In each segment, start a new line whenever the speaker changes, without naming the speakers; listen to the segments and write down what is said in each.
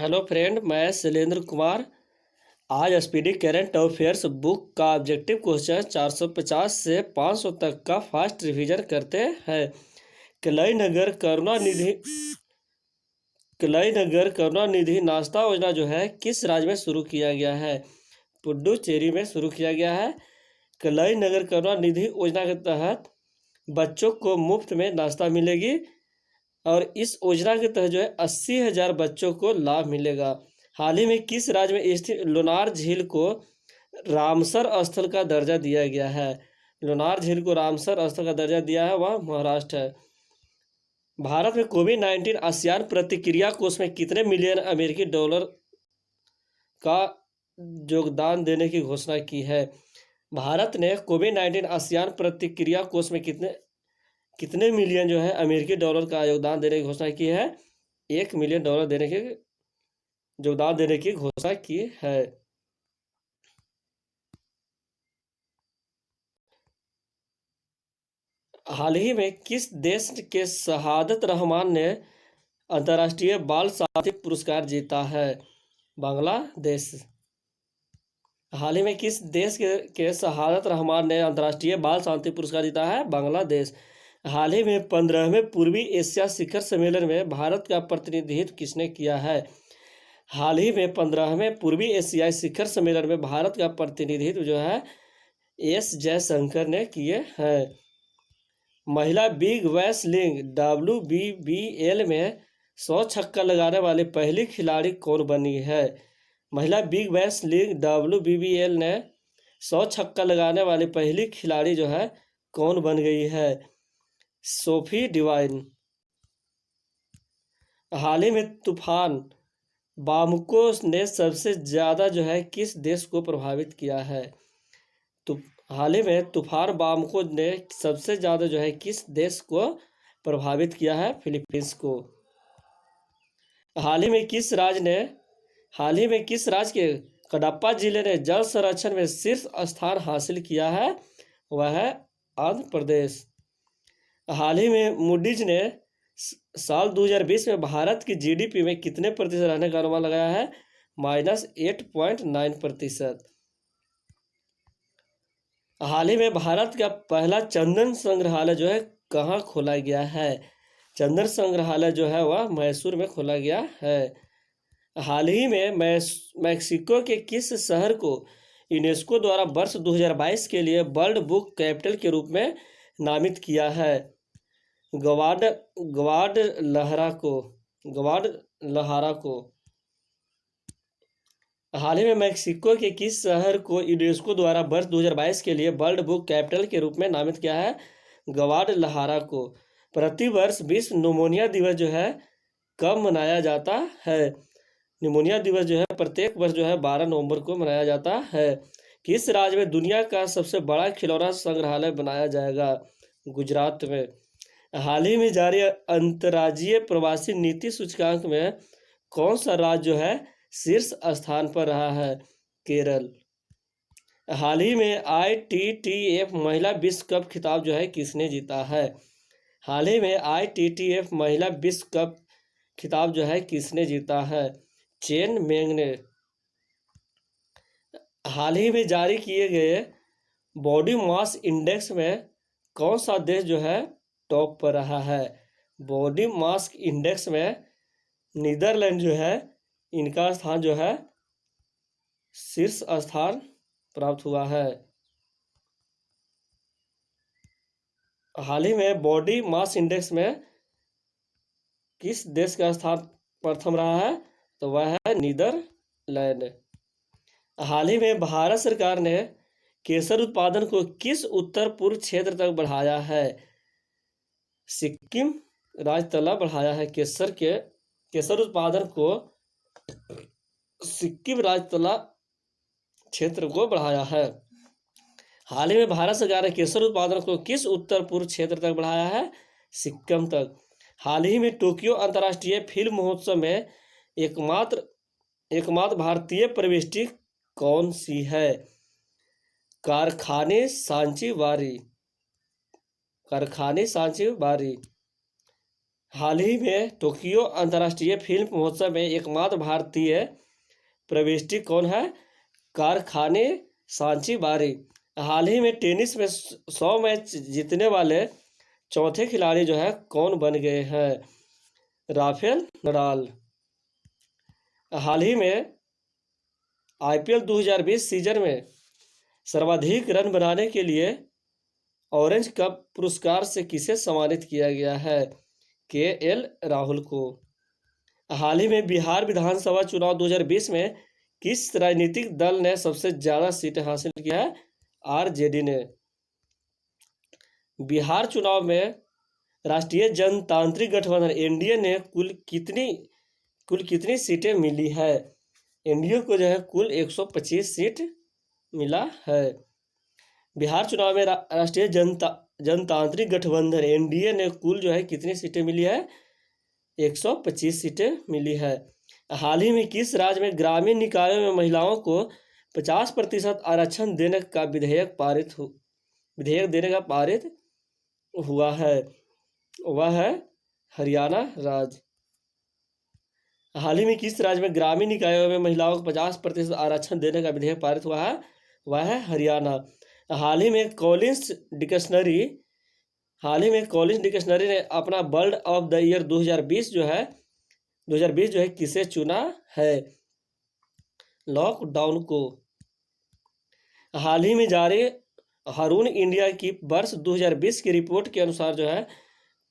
Hello friend, मैं शैलेंद्र कुमार। आज speedy current affairs book का ऑब्जेक्टिव क्वेश्चन 450 से 500 तक का फास्ट रिवीजन करते हैं। कलई नगर करुणानिधि नाश्ता योजना जो है किस राज्य में शुरू किया गया है? पुडुचेरी में शुरू किया गया है। कलई नगर करुणानिधि योजना के तहत बच्चों को मुफ्त में नाश्ता मिलेगी और इस योजना के तहत जो है 80,000 बच्चों को लाभ मिलेगा। हाल ही में किस राज्य में स्थित लोनार झील को रामसर स्थल का दर्जा दिया गया है? लोनार झील को रामसर स्थल का दर्जा दिया है, वह महाराष्ट्र है। भारत में कोविड-19 आसियान प्रतिक्रिया कोष में कितने मिलियन अमेरिकी डॉलर का योगदान देने की घोषणा की है? भारत ने कोविड-19 आसियान प्रतिक्रिया कोष में कितने मिलियन जो है अमेरिकी डॉलर का योगदान देने की घोषणा की है? $1 मिलियन देने के योगदान देने की घोषणा की है। हाल ही में किस देश के शहादत रहमान ने अंतर्राष्ट्रीय बाल साथी पुरस्कार जीता है? बांग्लादेश। हाल ही में किस देश के शहादत रहमान ने अंतर्राष्ट्रीय बाल शांति पुरस्कार जीता है? बांग्लादेश। हाल ही में 15वें पूर्वी एशिया शिखर सम्मेलन में भारत का प्रतिनिधित्व किसने किया है? हाल ही में 15वें पूर्वी एशियाई शिखर सम्मेलन में भारत का प्रतिनिधित्व जो है एस जयशंकर ने किए हैं। महिला बिग बैश लीग WBBL में 100 छक्का लगाने वाली पहली खिलाड़ी कौन बनी है? महिला बिग बैश लीग WBBL ने 100 छक्का लगाने वाली पहली खिलाड़ी जो है कौन बन गई है? Sophie Devine. हाल ही में तूफान बामको ने सबसे ज़्यादा जो है किस देश को प्रभावित किया है? तो हाल ही में तूफान बामको ने सबसे ज़्यादा जो है किस देश को प्रभावित किया है? फिलीपींस को। हाल ही में किस राज्य के कडप्पा जिले ने जल संरक्षण में शीर्ष स्थान हासिल किया है? वह है आंध्र प्रदेश। हाल ही में मूडीज ने साल 2020 में भारत की GDP में कितने प्रतिशत रहने का अनुमान लगाया है? -8.9%। हाल ही में भारत का पहला चंदन संग्रहालय जो है कहाँ खोला गया है? चंदन संग्रहालय जो है वह मैसूर में खोला गया है। हाल ही में मैक्सिको के किस शहर को यूनेस्को द्वारा वर्ष 2022 के लिए वर्ल्ड बुक कैपिटल के रूप में नामित किया है? ग्वाडलहरा को। हाल ही में मैक्सिको के किस शहर को यूनेस्को द्वारा वर्ष 2022 के लिए वर्ल्ड बुक कैपिटल के रूप में नामित किया है? ग्वाडलहरा को। प्रतिवर्ष विश्व निमोनिया दिवस जो है कब मनाया जाता है? निमोनिया दिवस जो है प्रत्येक वर्ष जो है 12 नवंबर को मनाया जाता है। किस राज्य में दुनिया का सबसे बड़ा खिलौना संग्रहालय बनाया जाएगा? गुजरात में। हाल ही में जारी अंतर्राज्यीय प्रवासी नीति सूचकांक में कौन सा राज्य जो है शीर्ष स्थान पर रहा है? केरल। हाल ही में ITTF महिला विश्व कप खिताब जो है किसने जीता है? हाल ही में ITTF महिला विश्व कप खिताब जो है किसने जीता है? चेन मेंग ने। हाल ही में जारी किए गए बॉडी मास इंडेक्स में कौन सा देश जो है टॉप पर रहा है? बॉडी मास इंडेक्स में नीदरलैंड जो है इनका स्थान जो है शीर्ष स्थान प्राप्त हुआ है। हाल ही में बॉडी मास इंडेक्स में किस देश का स्थान प्रथम रहा है? तो वह है नीदरलैंड। हाल ही में भारत सरकार ने केसर उत्पादन को किस उत्तर पूर्व क्षेत्र तक बढ़ाया है? सिक्किम राज्य तक बढ़ाया है। केसर उत्पादन को सिक्किम राज्य तला क्षेत्र को बढ़ाया है। हाल ही में भारत सरकार ने केसर उत्पादन को किस उत्तर पूर्व क्षेत्र तक बढ़ाया है? सिक्किम तक। हाल ही में टोक्यो अंतर्राष्ट्रीय फिल्म महोत्सव में एकमात्र भारतीय प्रविष्टि कौन सी है? कारखाने सांची वारी। हाल ही में टोक्यो अंतर्राष्ट्रीय फिल्म महोत्सव में एकमात्र भारतीय प्रविष्टि कौन है? कारखाने सांची बारी। हाल ही में टेनिस में 100 मैच जीतने वाले चौथे खिलाड़ी जो है कौन बन गए हैं? Rafael Nadal. हाल ही में आईपीएल 2020 सीजन में सर्वाधिक रन बनाने के लिए ऑरेंज कप पुरस्कार से किसे सम्मानित किया गया है? केएल राहुल को। हाल ही में बिहार विधानसभा चुनाव 2020 में किस राजनीतिक दल ने सबसे ज्यादा सीटें हासिल किया है? आरजेडी ने। बिहार चुनाव में राष्ट्रीय जनतांत्रिक गठबंधन एनडीए ने कुल कितनी सीटें मिली है? एनडीए को जो है कुल 125 सीट मिला है। बिहार चुनाव में राष्ट्रीय जनतांत्रिक गठबंधन एनडीए ने कुल जो है कितनी सीटें मिली है? 125 सीटें मिली है। हाल ही में किस राज्य में ग्रामीण निकायों में महिलाओं को 50% आरक्षण देने का विधेयक पारित हुआ है? वह है हरियाणा राज्य। हाल ही में किस राज्य में ग्रामीण निकायों में महिलाओं को 50% आरक्षण देने का विधेयक पारित हुआ है? वह है हरियाणा। हाल ही में कॉलिंस डिक्शनरी ने अपना बर्ड ऑफ द ईयर 2020 जो है किसे चुना है? लॉकडाउन को। हाल ही में जारी हरून इंडिया की वर्ष 2020 की रिपोर्ट के अनुसार जो है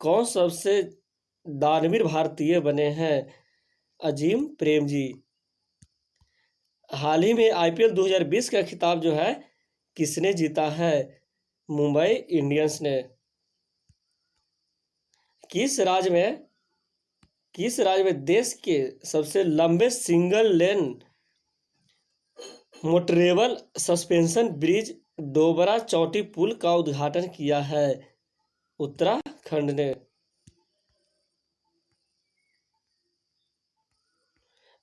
कौन सबसे दानवीर भारतीय बने हैं? अजीम प्रेमजी। हाल ही में आईपीएल 2020 का खिताब जो है किसने जीता है? मुंबई इंडियंस ने। किस राज्य में देश के सबसे लंबे single lane motorable suspension bridge Dobra Chanti पुल का उद्घाटन किया है? उत्तराखंड ने।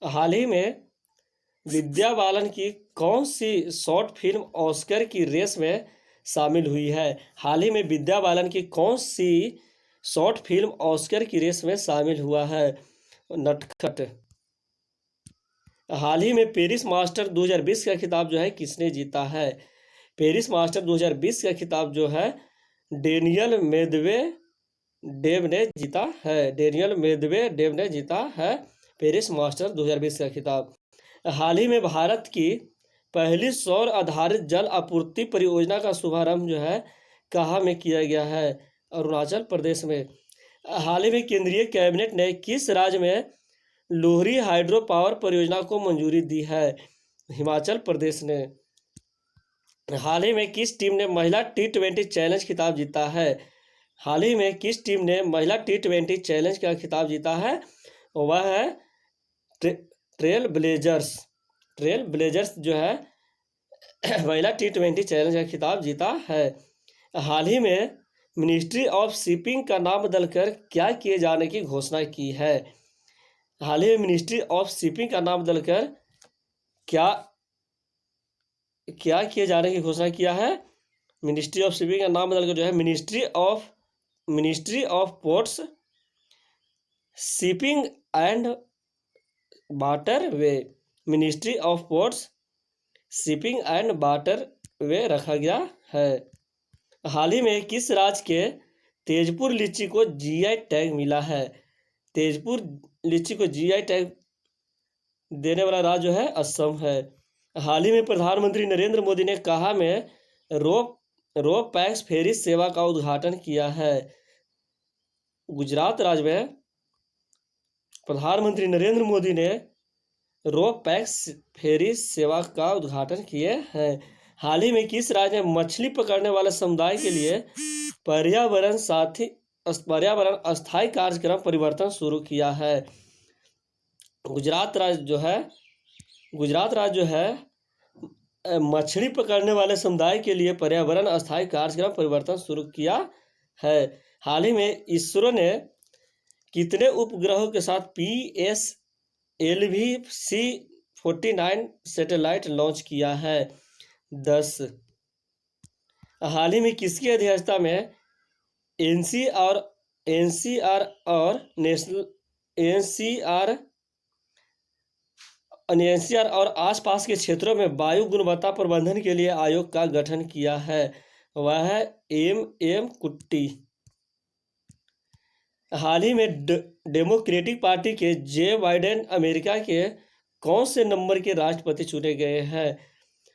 हाल ही में विद्या बालन की कौन सी शॉर्ट फिल्म ऑस्कर की रेस में शामिल हुई है? हाल ही में विद्या बालन की कौन सी शॉर्ट फिल्म ऑस्कर की रेस में शामिल हुआ है? नटखट। हाल ही में पेरिस मास्टर 2020 का खिताब जो है किसने जीता है? पेरिस मास्टर 2020 का खिताब जो है डेनियल मेदवेडेव ने जीता है पेरिस मास्टर 2020 का खिताब। हाल ही में भारत की पहली सौर आधारित जल आपूर्ति परियोजना का शुभारंभ जो है कहाँ में किया गया है? अरुणाचल प्रदेश में। हाल ही में केंद्रीय कैबिनेट ने किस राज्य में लोहरी हाइड्रो पावर परियोजना को मंजूरी दी है? हिमाचल प्रदेश ने। हाल ही में किस टीम ने महिला T20 चैलेंज खिताब जीता है? हाल ही में किस टीम ने महिला T20 चैलेंज का खिताब जीता है? वह है ट्रेल ब्लेजर्स जो है महिला T20 चैलेंज का खिताब जीता है। हाल ही में मिनिस्ट्री ऑफ शिपिंग का नाम बदलकर क्या किए जाने की घोषणा की है? हाल ही में मिनिस्ट्री ऑफ शिपिंग का नाम बदलकर क्या किए जाने की घोषणा किया है? मिनिस्ट्री ऑफ शिपिंग का नाम बदलकर जो है ministry of ports shipping and waterway ministry of ports shipping and waterway रखा गया है। हाल ही में किस राज्य के तेजपुर लीची को जीआई टैग मिला है? तेजपुर लीची को जीआई टैग देने वाला राज्य जो है असम है। हाल ही में प्रधानमंत्री नरेंद्र मोदी ने कहाँ में रो पैक्स फेरी सेवा का उद्घाटन किया है? गुजरात राज्य में प्रधानमंत्री नरेंद्र मोदी ने रो पैक्स फेरी सेवा का उद्घाटन किए हैं। हाल ही में किस राज्य में मछली पकड़ने वाले समुदाय के लिए पर्यावरण अस्थायी कार्यक्रम परिवर्तन शुरू किया है? गुजरात राज्य जो है मछली पकड़ने वाले समुदाय के लिए पर्यावरण अस्थायी कार्यक्रम परिवर्तन शुरू किया है। हाल ही में इसरो ने कितने उपग्रहों के साथ PSLV-C49 सैटेलाइट लॉन्च किया है? 10। हाल ही में किसकी अध्यक्षता में एनसी और एनसीआर और नेशनल एनसीआर और आसपास के क्षेत्रों में वायु गुणवत्ता प्रबंधन के लिए आयोग का गठन किया है। वह है एम कुट्टी। हाल ही में डेमोक्रेटिक पार्टी के जे बाइडेन अमेरिका के कौन से नंबर के राष्ट्रपति चुने गए हैं?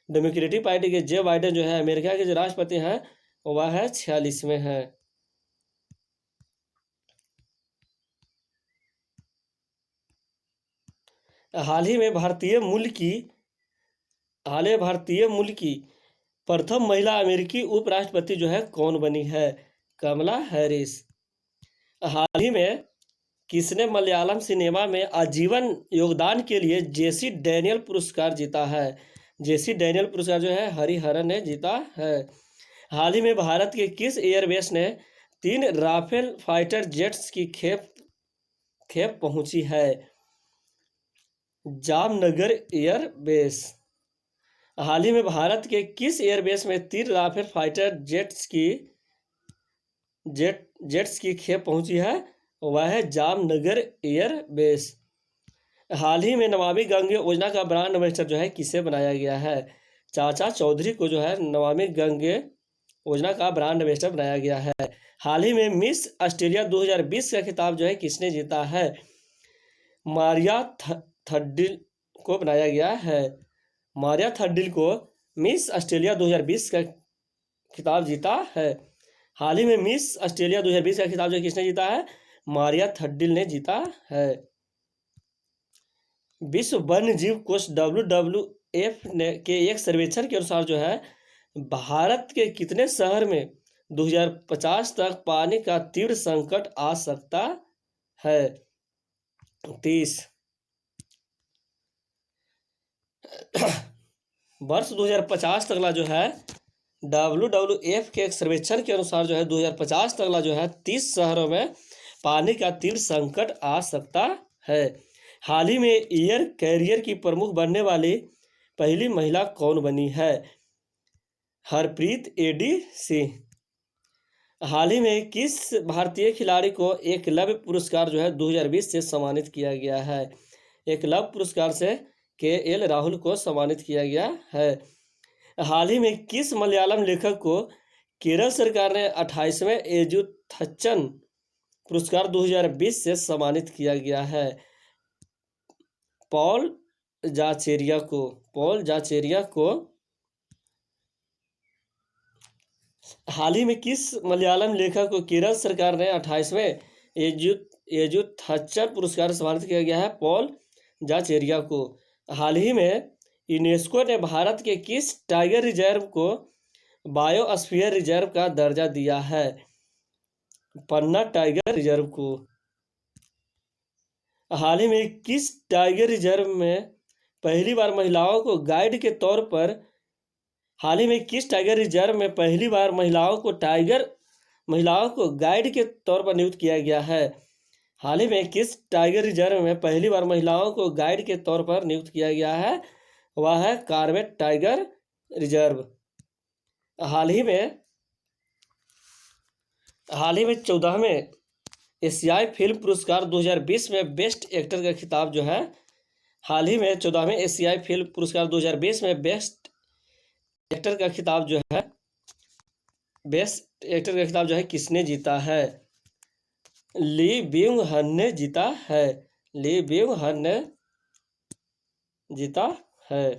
डेमोक्रेटिक पार्टी के जे बाइडेन जो है अमेरिका के जो राष्ट्रपति हैं वह है 46वें हैं। हाल ही में भारतीय मूल की प्रथम महिला अमेरिकी उपराष्ट्रपति जो है कौन बनी है? कमला हैरिस। हाल ही में किसने मलयालम सिनेमा में आजीवन योगदान के लिए जेसी डैनियल पुरस्कार जीता है? जेसी डैनियल पुरस्कार जो है हरिहरन ने जीता है। हाल ही में भारत के किस एयरबेस ने 3 राफेल फाइटर जेट्स की खेप पहुंची है? जामनगर एयरबेस। हाल ही में भारत के किस एयरबेस में 3 राफेल फाइटर जेट्स की खेप पहुंची है? वह है जामनगर एयरबेस। हाल ही में नमामि गंगे योजना का ब्रांड एम्बेसडर जो है किसे बनाया गया है? चाचा चौधरी को जो है नमामि गंगे योजना का ब्रांड एम्बेसडर बनाया गया है। हाल ही में मिस ऑस्ट्रेलिया 2020 का खिताब जो है किसने जीता है? मारिया थर्डिल को बनाया गया है। मारिया थर्डिल को मिस ऑस्ट्रेलिया 2020 का खिताब जीता है। हाल ही में मिस ऑस्ट्रेलिया 2020 का खिताब जो किसने जीता है? मारिया थर्डिल ने जीता है। विश्व वन्य जीव कोष WWF के एक सर्वेक्षण के अनुसार जो है भारत के कितने शहर में 2050 तक पानी का तीव्र संकट आ सकता है? 30। वर्ष 2050 तकला जो है WWF के एक सर्वेक्षण के अनुसार जो है 2050 तकला जो है 30 शहरों में पानी का तीव्र संकट आ सकता है। हाल ही में एयर कैरियर की प्रमुख बनने वाली पहली महिला कौन बनी है? हरप्रीत एडी सिंह। हाल ही में किस भारतीय खिलाड़ी को एकलव्य पुरस्कार जो है 2020 से सम्मानित किया गया है? एकलव्य पुरस्कार से KL राहुल को सम्मानित किया गया है। हाल ही में किस मलयालम लेखक को केरल सरकार ने 28वें एजुथच्चन पुरस्कार 2020 से सम्मानित किया गया है? पॉल जाचेरिया को। हाल ही में किस मलयालम लेखक को केरल सरकार ने 28वें एजुथच्चन पुरस्कार से सम्मानित किया गया है? पॉल जाचेरिया को। हाल ही में यूनेस्को ने भारत के किस टाइगर रिजर्व को बायोस्फीयर रिजर्व का दर्जा दिया है? पन्ना टाइगर रिजर्व को। हाल ही में किस टाइगर रिजर्व में पहली बार महिलाओं को गाइड के तौर पर गाइड के तौर पर नियुक्त किया गया है? हाल ही में किस टाइगर रिजर्व में पहली बार महिलाओं को गाइड के तौर पर नियुक्त किया गया है? वह है कॉर्बेट टाइगर रिजर्व। हाल ही में 14वें एशियाई फिल्म पुरस्कार 2020 में बेस्ट एक्टर का खिताब जो है बेस्ट एक्टर का खिताब जो है किसने जीता है? ली ब्यूंग हन ने जीता है।